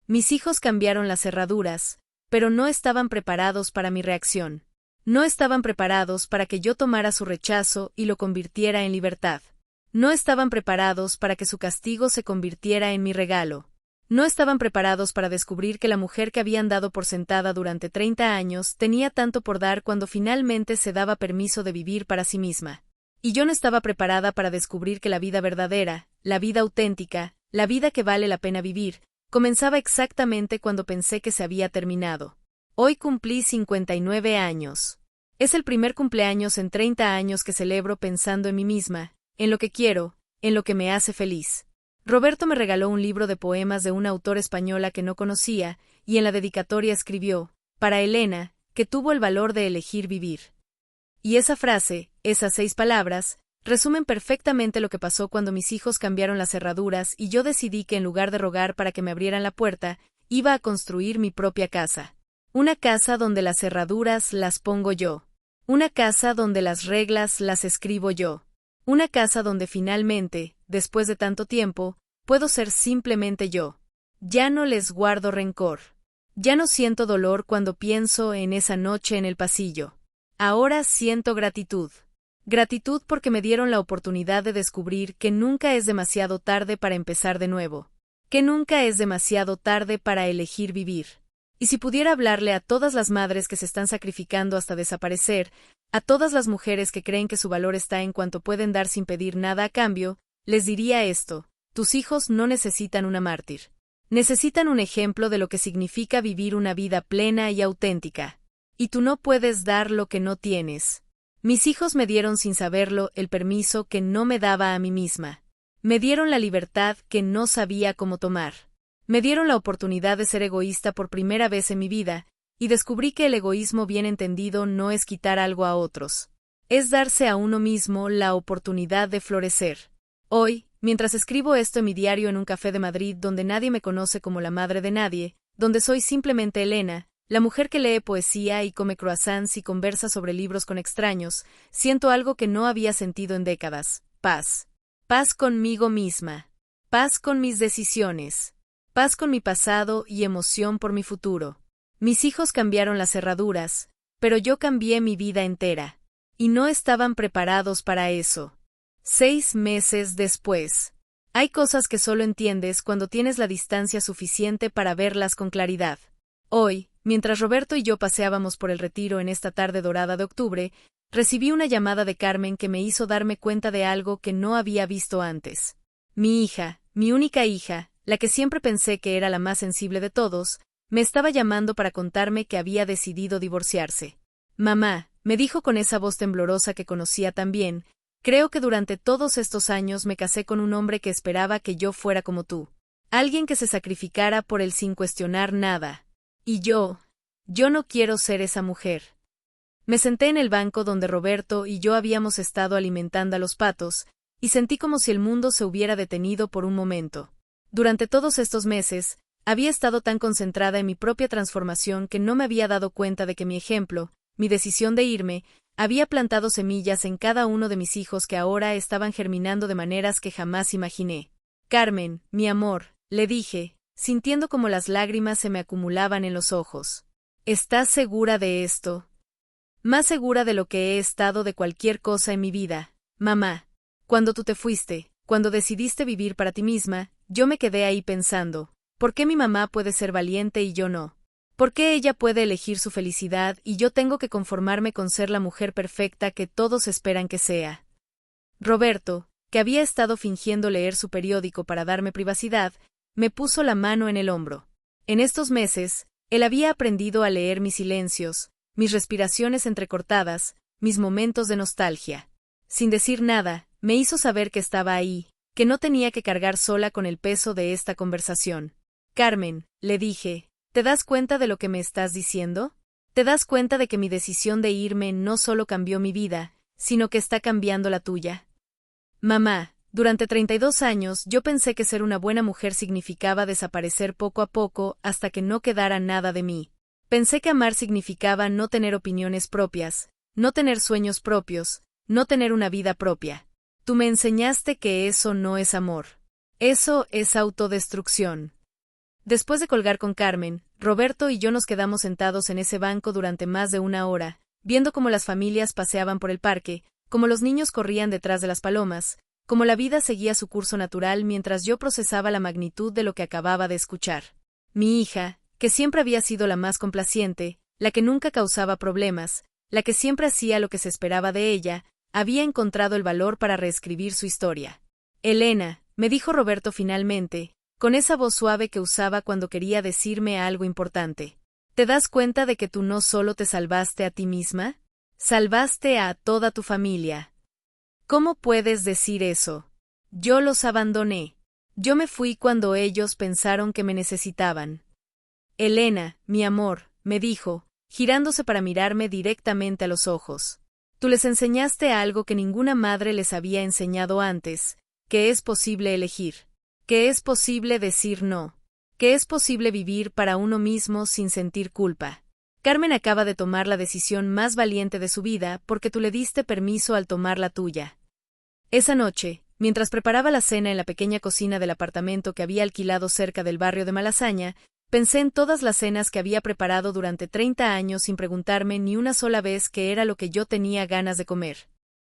Mis hijos cambiaron las cerraduras, pero no estaban preparados para mi reacción. No estaban preparados para que yo tomara su rechazo y lo convirtiera en libertad. No estaban preparados para que su castigo se convirtiera en mi regalo. No estaban preparados para descubrir que la mujer que habían dado por sentada durante 30 años tenía tanto por dar cuando finalmente se daba permiso de vivir para sí misma. Y yo no estaba preparada para descubrir que la vida verdadera, la vida auténtica, la vida que vale la pena vivir, comenzaba exactamente cuando pensé que se había terminado. Hoy cumplí 59 años. Es el primer cumpleaños en 30 años que celebro pensando en mí misma, en lo que quiero, en lo que me hace feliz. Roberto me regaló un libro de poemas de una autora española que no conocía, y en la dedicatoria escribió, para Elena, que tuvo el valor de elegir vivir. Y esa frase, esas 6 palabras, resumen perfectamente lo que pasó cuando mis hijos cambiaron las cerraduras y yo decidí que en lugar de rogar para que me abrieran la puerta, iba a construir mi propia casa. Una casa donde las cerraduras las pongo yo. Una casa donde las reglas las escribo yo. Una casa donde finalmente, después de tanto tiempo, puedo ser simplemente yo. Ya no les guardo rencor. Ya no siento dolor cuando pienso en esa noche en el pasillo. Ahora siento gratitud. Gratitud porque me dieron la oportunidad de descubrir que nunca es demasiado tarde para empezar de nuevo. Que nunca es demasiado tarde para elegir vivir. Y si pudiera hablarle a todas las madres que se están sacrificando hasta desaparecer, a todas las mujeres que creen que su valor está en cuanto pueden dar sin pedir nada a cambio, les diría esto: tus hijos no necesitan una mártir. Necesitan un ejemplo de lo que significa vivir una vida plena y auténtica. Y tú no puedes dar lo que no tienes. Mis hijos me dieron sin saberlo el permiso que no me daba a mí misma. Me dieron la libertad que no sabía cómo tomar. Me dieron la oportunidad de ser egoísta por primera vez en mi vida, y descubrí que el egoísmo bien entendido no es quitar algo a otros. Es darse a uno mismo la oportunidad de florecer. Hoy, mientras escribo esto en mi diario en un café de Madrid donde nadie me conoce como la madre de nadie, donde soy simplemente Elena, la mujer que lee poesía y come croissants y conversa sobre libros con extraños, siento algo que no había sentido en décadas: paz. Paz conmigo misma. Paz con mis decisiones. Paz con mi pasado y emoción por mi futuro. Mis hijos cambiaron las cerraduras, pero yo cambié mi vida entera. Y no estaban preparados para eso. 6 meses después. Hay cosas que solo entiendes cuando tienes la distancia suficiente para verlas con claridad. Hoy, mientras Roberto y yo paseábamos por el Retiro en esta tarde dorada de octubre, recibí una llamada de Carmen que me hizo darme cuenta de algo que no había visto antes. Mi hija, mi única hija, la que siempre pensé que era la más sensible de todos, me estaba llamando para contarme que había decidido divorciarse. Mamá, me dijo con esa voz temblorosa que conocía tan bien, creo que durante todos estos años me casé con un hombre que esperaba que yo fuera como tú. Alguien que se sacrificara por él sin cuestionar nada. Y yo no quiero ser esa mujer. Me senté en el banco donde Roberto y yo habíamos estado alimentando a los patos, y sentí como si el mundo se hubiera detenido por un momento. Durante todos estos meses, había estado tan concentrada en mi propia transformación que no me había dado cuenta de que mi ejemplo, mi decisión de irme, había plantado semillas en cada uno de mis hijos que ahora estaban germinando de maneras que jamás imaginé. Carmen, mi amor, le dije, sintiendo como las lágrimas se me acumulaban en los ojos. ¿Estás segura de esto? Más segura de lo que he estado de cualquier cosa en mi vida, mamá. Cuando tú te fuiste, cuando decidiste vivir para ti misma, yo me quedé ahí pensando, ¿por qué mi mamá puede ser valiente y yo no? ¿Por qué ella puede elegir su felicidad y yo tengo que conformarme con ser la mujer perfecta que todos esperan que sea? Roberto, que había estado fingiendo leer su periódico para darme privacidad, me puso la mano en el hombro. En estos meses, él había aprendido a leer mis silencios, mis respiraciones entrecortadas, mis momentos de nostalgia. Sin decir nada, me hizo saber que estaba ahí, que no tenía que cargar sola con el peso de esta conversación. Carmen, le dije, ¿te das cuenta de lo que me estás diciendo? ¿Te das cuenta de que mi decisión de irme no solo cambió mi vida, sino que está cambiando la tuya? Mamá, durante 32 años yo pensé que ser una buena mujer significaba desaparecer poco a poco hasta que no quedara nada de mí. Pensé que amar significaba no tener opiniones propias, no tener sueños propios, no tener una vida propia. Tú me enseñaste que eso no es amor. Eso es autodestrucción. Después de colgar con Carmen, Roberto y yo nos quedamos sentados en ese banco durante más de una hora, viendo cómo las familias paseaban por el parque, cómo los niños corrían detrás de las palomas, cómo la vida seguía su curso natural mientras yo procesaba la magnitud de lo que acababa de escuchar. Mi hija, que siempre había sido la más complaciente, la que nunca causaba problemas, la que siempre hacía lo que se esperaba de ella, había encontrado el valor para reescribir su historia. Elena, me dijo Roberto finalmente, con esa voz suave que usaba cuando quería decirme algo importante. ¿Te das cuenta de que tú no solo te salvaste a ti misma? Salvaste a toda tu familia. ¿Cómo puedes decir eso? Yo los abandoné. Yo me fui cuando ellos pensaron que me necesitaban. Elena, mi amor, me dijo, girándose para mirarme directamente a los ojos. Tú les enseñaste algo que ninguna madre les había enseñado antes, que es posible elegir, que es posible decir no, que es posible vivir para uno mismo sin sentir culpa. Carmen acaba de tomar la decisión más valiente de su vida porque tú le diste permiso al tomar la tuya. Esa noche, mientras preparaba la cena en la pequeña cocina del apartamento que había alquilado cerca del barrio de Malasaña, pensé en todas las cenas que había preparado durante 30 años sin preguntarme ni una sola vez qué era lo que yo tenía ganas de comer.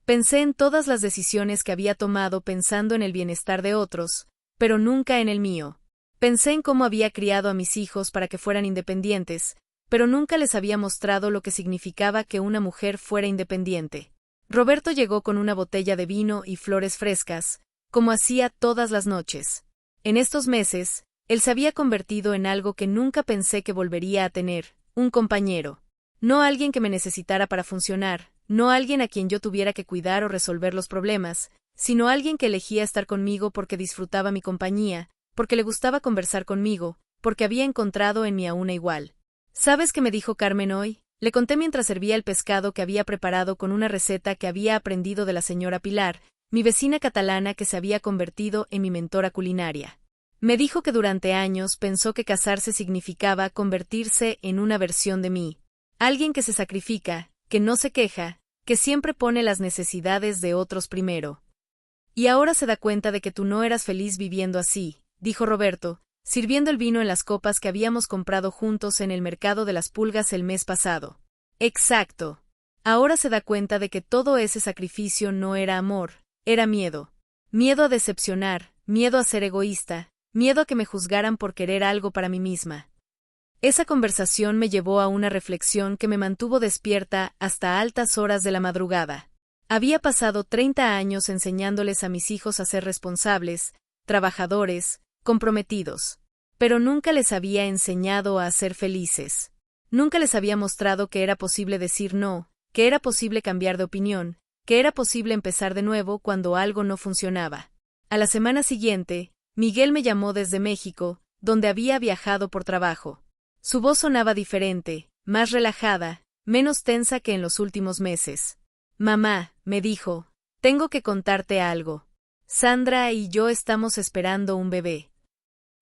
Pensé en todas las decisiones que había tomado pensando en el bienestar de otros, pero nunca en el mío. Pensé en cómo había criado a mis hijos para que fueran independientes, pero nunca les había mostrado lo que significaba que una mujer fuera independiente. Roberto llegó con una botella de vino y flores frescas, como hacía todas las noches. En estos meses, él se había convertido en algo que nunca pensé que volvería a tener, un compañero. No alguien que me necesitara para funcionar, no alguien a quien yo tuviera que cuidar o resolver los problemas, sino alguien que elegía estar conmigo porque disfrutaba mi compañía, porque le gustaba conversar conmigo, porque había encontrado en mí a una igual. ¿Sabes qué me dijo Carmen hoy? Le conté mientras servía el pescado que había preparado con una receta que había aprendido de la señora Pilar, mi vecina catalana que se había convertido en mi mentora culinaria. Me dijo que durante años pensó que casarse significaba convertirse en una versión de mí. Alguien que se sacrifica, que no se queja, que siempre pone las necesidades de otros primero. Y ahora se da cuenta de que tú no eras feliz viviendo así, dijo Roberto, sirviendo el vino en las copas que habíamos comprado juntos en el mercado de las pulgas el mes pasado. Exacto. Ahora se da cuenta de que todo ese sacrificio no era amor, era miedo. Miedo a decepcionar, miedo a ser egoísta, miedo a que me juzgaran por querer algo para mí misma. Esa conversación me llevó a una reflexión que me mantuvo despierta hasta altas horas de la madrugada. Había pasado 30 años enseñándoles a mis hijos a ser responsables, trabajadores, comprometidos. Pero nunca les había enseñado a ser felices. Nunca les había mostrado que era posible decir no, que era posible cambiar de opinión, que era posible empezar de nuevo cuando algo no funcionaba. A la semana siguiente, Miguel me llamó desde México, donde había viajado por trabajo. Su voz sonaba diferente, más relajada, menos tensa que en los últimos meses. Mamá, me dijo, tengo que contarte algo. Sandra y yo estamos esperando un bebé.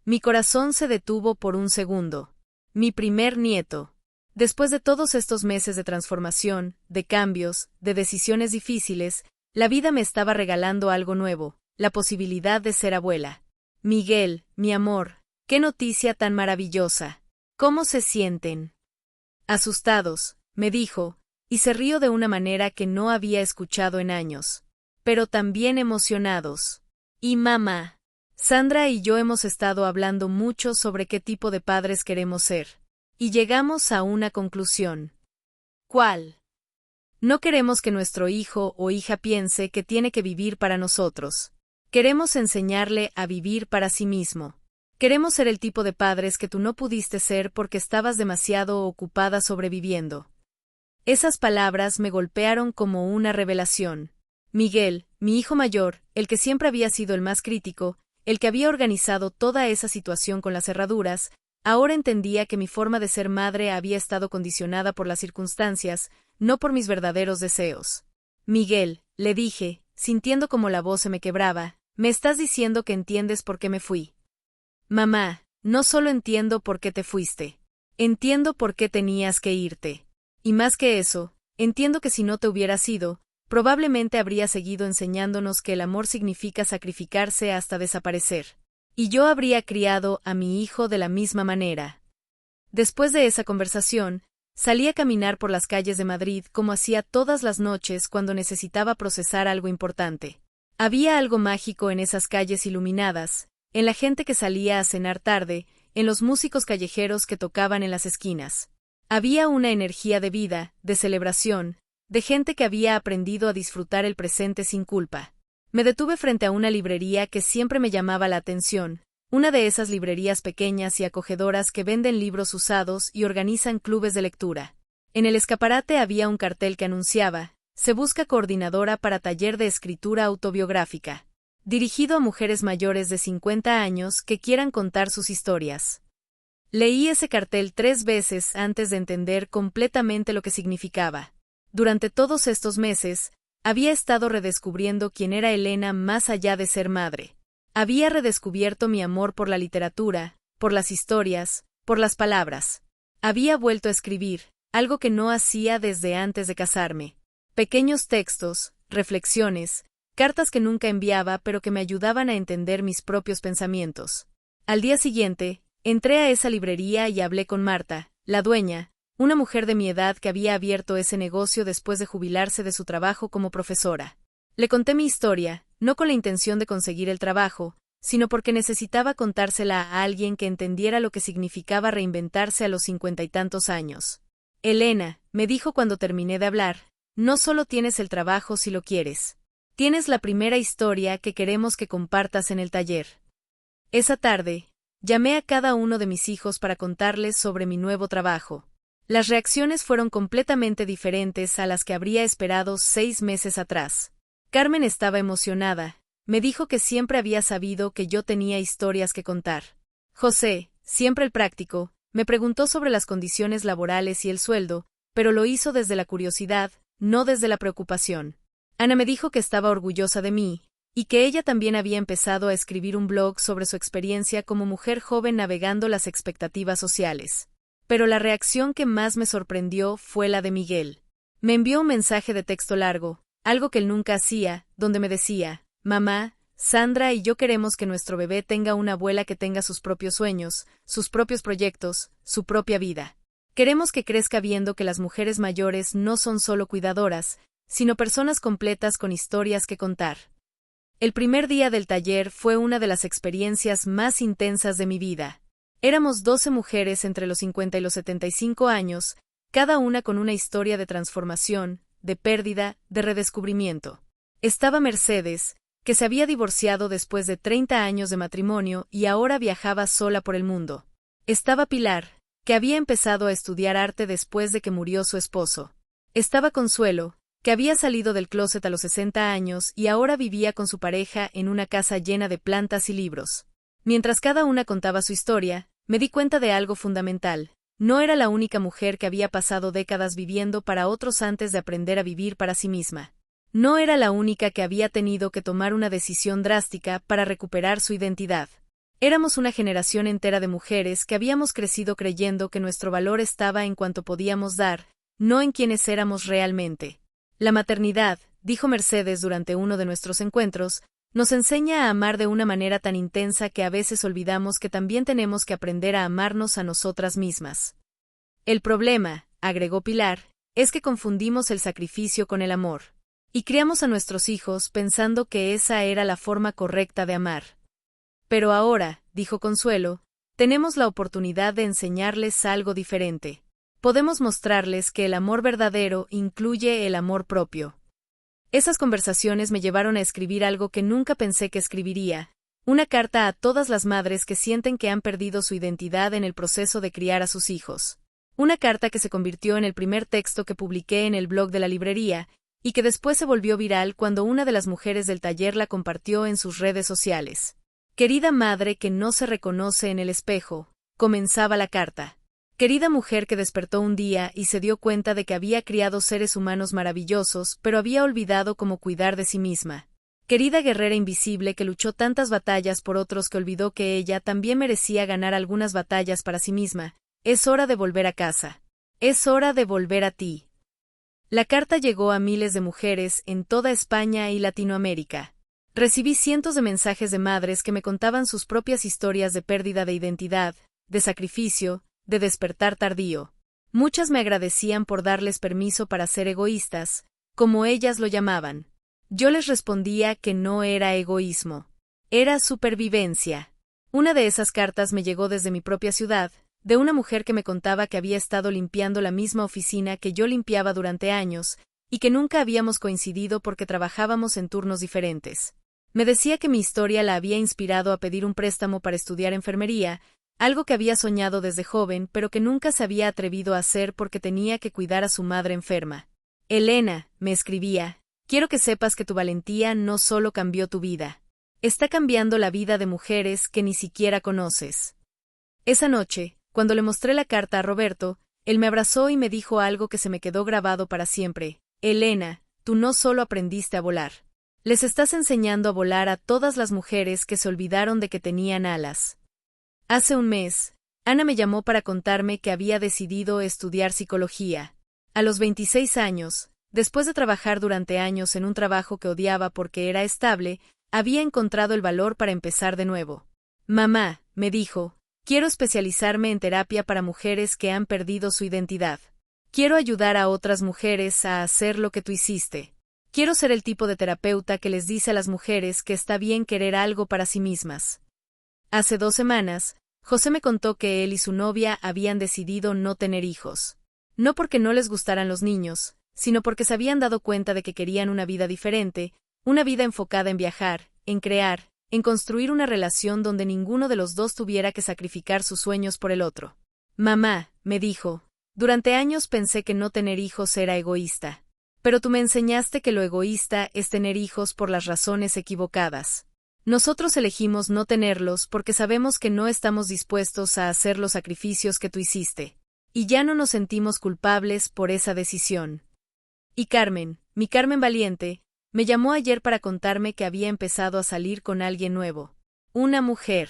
Mi corazón se detuvo por un segundo. Mi primer nieto. Después de todos estos meses de transformación, de cambios, de decisiones difíciles, la vida me estaba regalando algo nuevo, la posibilidad de ser abuela. Miguel, mi amor, qué noticia tan maravillosa. ¿Cómo se sienten? Asustados, me dijo, y se rió de una manera que no había escuchado en años. Pero también emocionados. Y mamá. Sandra y yo hemos estado hablando mucho sobre qué tipo de padres queremos ser. Y llegamos a una conclusión. ¿Cuál? No queremos que nuestro hijo o hija piense que tiene que vivir para nosotros. Queremos enseñarle a vivir para sí mismo. Queremos ser el tipo de padres que tú no pudiste ser porque estabas demasiado ocupada sobreviviendo. Esas palabras me golpearon como una revelación. Miguel, mi hijo mayor, el que siempre había sido el más crítico, el que había organizado toda esa situación con las cerraduras, ahora entendía que mi forma de ser madre había estado condicionada por las circunstancias, no por mis verdaderos deseos. Miguel, le dije, sintiendo como la voz se me quebraba, me estás diciendo que entiendes por qué me fui. Mamá, no solo entiendo por qué te fuiste. Entiendo por qué tenías que irte. Y más que eso, entiendo que si no te hubieras ido, probablemente habría seguido enseñándonos que el amor significa sacrificarse hasta desaparecer. Y yo habría criado a mi hijo de la misma manera. Después de esa conversación, salí a caminar por las calles de Madrid como hacía todas las noches cuando necesitaba procesar algo importante. Había algo mágico en esas calles iluminadas, en la gente que salía a cenar tarde, en los músicos callejeros que tocaban en las esquinas. Había una energía de vida, de celebración, de gente que había aprendido a disfrutar el presente sin culpa. Me detuve frente a una librería que siempre me llamaba la atención, una de esas librerías pequeñas y acogedoras que venden libros usados y organizan clubes de lectura. En el escaparate había un cartel que anunciaba: se busca coordinadora para taller de escritura autobiográfica, dirigido a mujeres mayores de 50 años que quieran contar sus historias. Leí ese cartel 3 veces antes de entender completamente lo que significaba. Durante todos estos meses, había estado redescubriendo quién era Elena más allá de ser madre. Había redescubierto mi amor por la literatura, por las historias, por las palabras. Había vuelto a escribir, algo que no hacía desde antes de casarme. Pequeños textos, reflexiones, cartas que nunca enviaba pero que me ayudaban a entender mis propios pensamientos. Al día siguiente, entré a esa librería y hablé con Marta, la dueña, una mujer de mi edad que había abierto ese negocio después de jubilarse de su trabajo como profesora. Le conté mi historia, no con la intención de conseguir el trabajo, sino porque necesitaba contársela a alguien que entendiera lo que significaba reinventarse a los 50 y tantos años. Elena, me dijo cuando terminé de hablar, no solo tienes el trabajo si lo quieres. Tienes la primera historia que queremos que compartas en el taller. Esa tarde, llamé a cada uno de mis hijos para contarles sobre mi nuevo trabajo. Las reacciones fueron completamente diferentes a las que habría esperado 6 meses atrás. Carmen estaba emocionada, me dijo que siempre había sabido que yo tenía historias que contar. José, siempre el práctico, me preguntó sobre las condiciones laborales y el sueldo, pero lo hizo desde la curiosidad, no desde la preocupación. Ana me dijo que estaba orgullosa de mí, y que ella también había empezado a escribir un blog sobre su experiencia como mujer joven navegando las expectativas sociales. Pero la reacción que más me sorprendió fue la de Miguel. Me envió un mensaje de texto largo, algo que él nunca hacía, donde me decía: mamá, Sandra y yo queremos que nuestro bebé tenga una abuela que tenga sus propios sueños, sus propios proyectos, su propia vida. Queremos que crezca viendo que las mujeres mayores no son solo cuidadoras, sino personas completas con historias que contar. El primer día del taller fue una de las experiencias más intensas de mi vida. Éramos 12 mujeres entre los 50 y los 75 años, cada una con una historia de transformación, de pérdida, de redescubrimiento. Estaba Mercedes, que se había divorciado después de 30 años de matrimonio y ahora viajaba sola por el mundo. Estaba Pilar, que había empezado a estudiar arte después de que murió su esposo. Estaba Consuelo, que había salido del closet a los 60 años y ahora vivía con su pareja en una casa llena de plantas y libros. Mientras cada una contaba su historia, me di cuenta de algo fundamental. No era la única mujer que había pasado décadas viviendo para otros antes de aprender a vivir para sí misma. No era la única que había tenido que tomar una decisión drástica para recuperar su identidad. Éramos una generación entera de mujeres que habíamos crecido creyendo que nuestro valor estaba en cuanto podíamos dar, no en quienes éramos realmente. La maternidad, dijo Mercedes durante uno de nuestros encuentros, nos enseña a amar de una manera tan intensa que a veces olvidamos que también tenemos que aprender a amarnos a nosotras mismas. El problema, agregó Pilar, es que confundimos el sacrificio con el amor. Y criamos a nuestros hijos pensando que esa era la forma correcta de amar. Pero ahora, dijo Consuelo, tenemos la oportunidad de enseñarles algo diferente. Podemos mostrarles que el amor verdadero incluye el amor propio. Esas conversaciones me llevaron a escribir algo que nunca pensé que escribiría, una carta a todas las madres que sienten que han perdido su identidad en el proceso de criar a sus hijos. Una carta que se convirtió en el primer texto que publiqué en el blog de la librería, y que después se volvió viral cuando una de las mujeres del taller la compartió en sus redes sociales. Querida madre que no se reconoce en el espejo, comenzaba la carta. Querida mujer que despertó un día y se dio cuenta de que había criado seres humanos maravillosos, pero había olvidado cómo cuidar de sí misma. Querida guerrera invisible que luchó tantas batallas por otros que olvidó que ella también merecía ganar algunas batallas para sí misma. Es hora de volver a casa. Es hora de volver a ti. La carta llegó a miles de mujeres en toda España y Latinoamérica. Recibí cientos de mensajes de madres que me contaban sus propias historias de pérdida de identidad, de sacrificio, de despertar tardío. Muchas me agradecían por darles permiso para ser egoístas, como ellas lo llamaban. Yo les respondía que no era egoísmo, era supervivencia. Una de esas cartas me llegó desde mi propia ciudad, de una mujer que me contaba que había estado limpiando la misma oficina que yo limpiaba durante años, y que nunca habíamos coincidido porque trabajábamos en turnos diferentes. Me decía que mi historia la había inspirado a pedir un préstamo para estudiar enfermería, algo que había soñado desde joven pero que nunca se había atrevido a hacer porque tenía que cuidar a su madre enferma. Elena, me escribía, quiero que sepas que tu valentía no solo cambió tu vida. Está cambiando la vida de mujeres que ni siquiera conoces. Esa noche, cuando le mostré la carta a Roberto, él me abrazó y me dijo algo que se me quedó grabado para siempre. Elena, tú no solo aprendiste a volar. Les estás enseñando a volar a todas las mujeres que se olvidaron de que tenían alas. Hace un mes, Ana me llamó para contarme que había decidido estudiar psicología. A los 26 años, después de trabajar durante años en un trabajo que odiaba porque era estable, había encontrado el valor para empezar de nuevo. Mamá, me dijo, quiero especializarme en terapia para mujeres que han perdido su identidad. Quiero ayudar a otras mujeres a hacer lo que tú hiciste. Quiero ser el tipo de terapeuta que les dice a las mujeres que está bien querer algo para sí mismas. Hace 2 semanas, José me contó que él y su novia habían decidido no tener hijos. No porque no les gustaran los niños, sino porque se habían dado cuenta de que querían una vida diferente, una vida enfocada en viajar, en crear, en construir una relación donde ninguno de los dos tuviera que sacrificar sus sueños por el otro. Mamá, me dijo, durante años pensé que no tener hijos era egoísta. Pero tú me enseñaste que lo egoísta es tener hijos por las razones equivocadas. Nosotros elegimos no tenerlos porque sabemos que no estamos dispuestos a hacer los sacrificios que tú hiciste. Y ya no nos sentimos culpables por esa decisión. Y Carmen, mi Carmen valiente, me llamó ayer para contarme que había empezado a salir con alguien nuevo. Una mujer.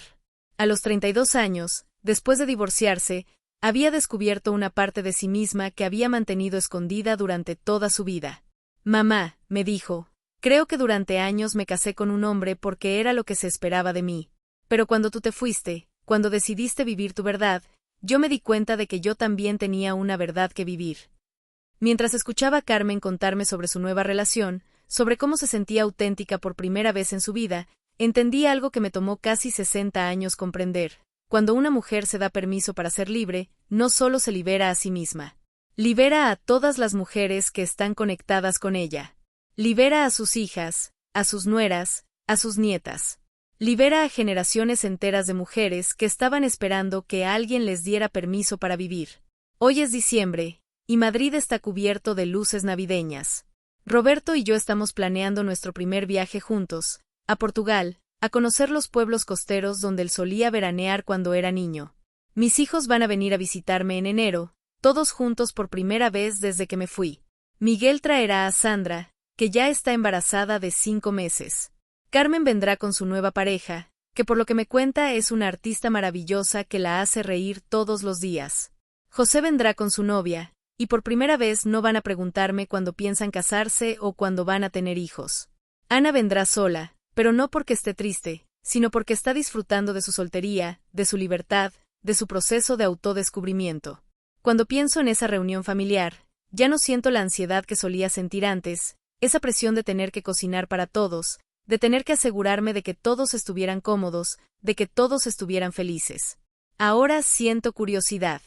A los 32 años, después de divorciarse, había descubierto una parte de sí misma que había mantenido escondida durante toda su vida. Mamá, me dijo, creo que durante años me casé con un hombre porque era lo que se esperaba de mí. Pero cuando tú te fuiste, cuando decidiste vivir tu verdad, yo me di cuenta de que yo también tenía una verdad que vivir. Mientras escuchaba a Carmen contarme sobre su nueva relación, sobre cómo se sentía auténtica por primera vez en su vida, entendí algo que me tomó casi 60 años comprender. Cuando una mujer se da permiso para ser libre, no solo se libera a sí misma. Libera a todas las mujeres que están conectadas con ella. Libera a sus hijas, a sus nueras, a sus nietas. Libera a generaciones enteras de mujeres que estaban esperando que alguien les diera permiso para vivir. Hoy es diciembre, y Madrid está cubierto de luces navideñas. Roberto y yo estamos planeando nuestro primer viaje juntos, a Portugal, a conocer los pueblos costeros donde él solía veranear cuando era niño. Mis hijos van a venir a visitarme en enero, todos juntos por primera vez desde que me fui. Miguel traerá a Sandra, que ya está embarazada de 5 meses. Carmen vendrá con su nueva pareja, que por lo que me cuenta es una artista maravillosa que la hace reír todos los días. José vendrá con su novia, y por primera vez no van a preguntarme cuándo piensan casarse o cuándo van a tener hijos. Ana vendrá sola, pero no porque esté triste, sino porque está disfrutando de su soltería, de su libertad, de su proceso de autodescubrimiento. Cuando pienso en esa reunión familiar, ya no siento la ansiedad que solía sentir antes, esa presión de tener que cocinar para todos, de tener que asegurarme de que todos estuvieran cómodos, de que todos estuvieran felices. Ahora siento curiosidad.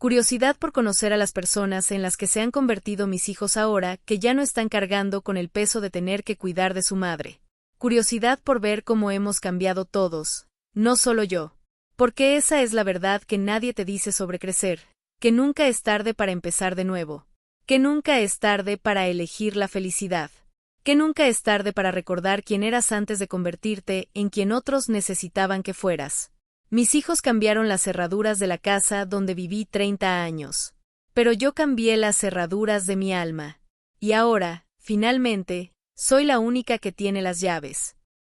Curiosidad por conocer a las personas en las que se han convertido mis hijos ahora que ya no están cargando con el peso de tener que cuidar de su madre. Curiosidad por ver cómo hemos cambiado todos, no solo yo. Porque esa es la verdad que nadie te dice sobre crecer, que nunca es tarde para empezar de nuevo, que nunca es tarde para elegir la felicidad, que nunca es tarde para recordar quién eras antes de convertirte en quien otros necesitaban que fueras. Mis hijos cambiaron las cerraduras de la casa donde viví 30 años. Pero yo cambié las cerraduras de mi alma. Y ahora, finalmente, soy la única que tiene las llaves.